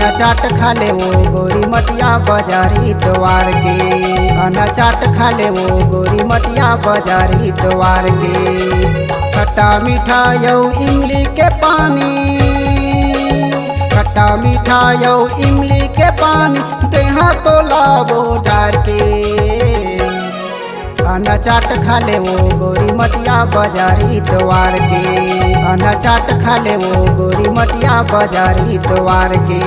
अना चाट खा ले वो गोरी मटिया बाजारी द्वार के। अना चाट खा ले वो गोरी मटिया बाजारी द्वार के। खट्टा मीठा यौ इमली के पानी, खट्टा मीठा यौ इमली के पानी, देहा तो लावो डार के। अना चाट खा ले वो गोरी मटिया बाजारी द्वार के। अना चाट खा ले वो गोरी मटिया बाजारी द्वार के।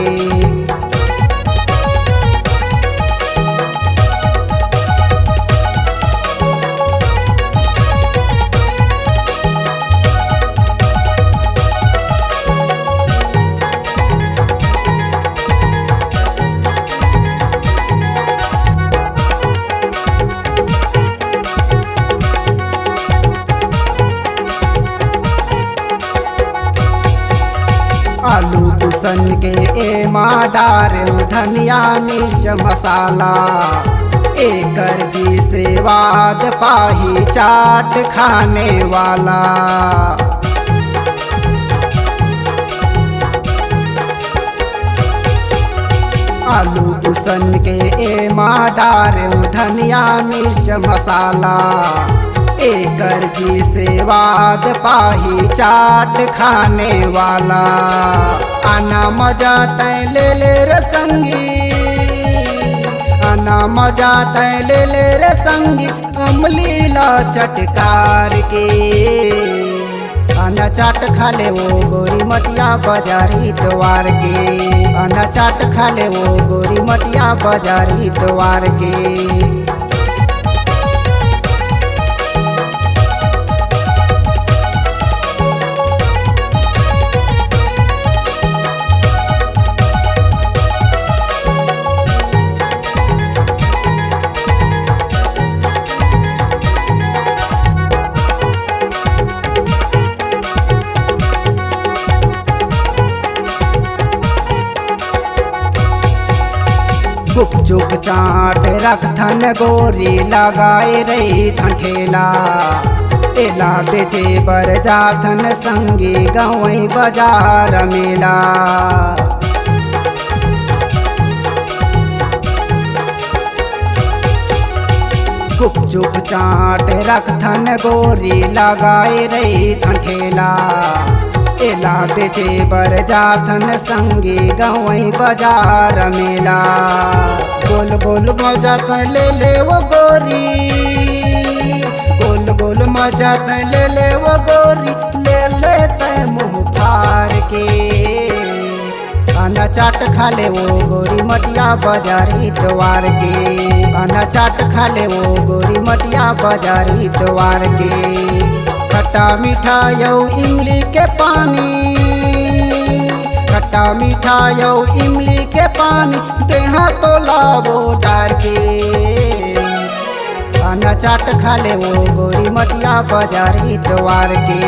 आलू कुसन के एमा डारे धनिया मिर्च मसाला, एकर जी से स्वाद पाही चाट खाने वाला। आलू कुसन के एमा डारे धनिया मिर्च मसाला, एकर जी से स्वाद पाही चाट खाने वाला। आना मजा तय ले ले रे संगी, आना मजा तय ले ले रे संगी, अमलीला चटकार के। अना चाट खा ले वो गोरी मटिया बाजारी द्वार के। अना चाट खा ले वो गोरी मटिया बाजारी द्वार के। गुपचुप चाट रखथन गोरी लगाए रही ठेला, एला बेचे बर जाथन संगी गवई बाजार मेला। गुपचुप चाट रखथन गोरी लगाए रही ठेला, एला बेचे बर जाथन संगी गवई बाजार मेला। गोल गोल मजा ले ले वो गोरी, गोल गोल मजा ले ले वो गोरी, ले ले तय मुँह फार के। अना चाट खा ले वो गोरी मटिया बाजारी द्वार के। अना चाट खा ले वो गोरी मटिया बाजारी द्वार के। खट्टा मीठा यौ इमली के पानी, खट्टा मीठा यौ इमली के पानी, देहा तो लावो डार के। अना चाट खा ले वो गोरी मटिया बाजारी द्वार के।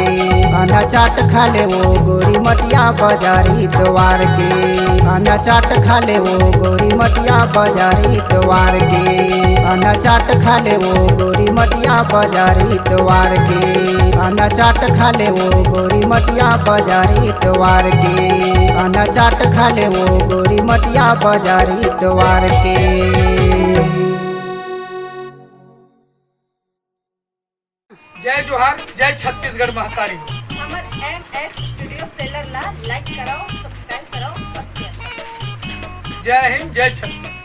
अना चाट खा ले वो गोरी मटिया बाजारी द्वार के। अना चाट खा ले वो गोरी मटिया बाजारी द्वार के। अना चाट खा ले वो गोरी मटिया बाजारी द्वार के। अना चाट खा ले वो गोरी मटिया बाजारी द्वार के। अना चाट खा ले वो गोरी मटिया बाजारी द्वार के। जय जोहार, जय छत्तीसगढ़ महतारी। हमर MS स्टूडियो सेलर ला लाइक कराओ, सब्सक्राइब कराओ और शेयर कराओ। जय हिंद, जय छत्तीसगढ़।